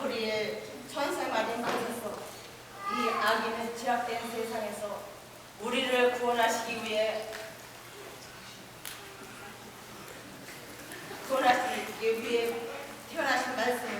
우리의 전생마린 곳에서 이 악인의 제약된 세상에서 우리를 구원하시기 위해 태어나신 말씀을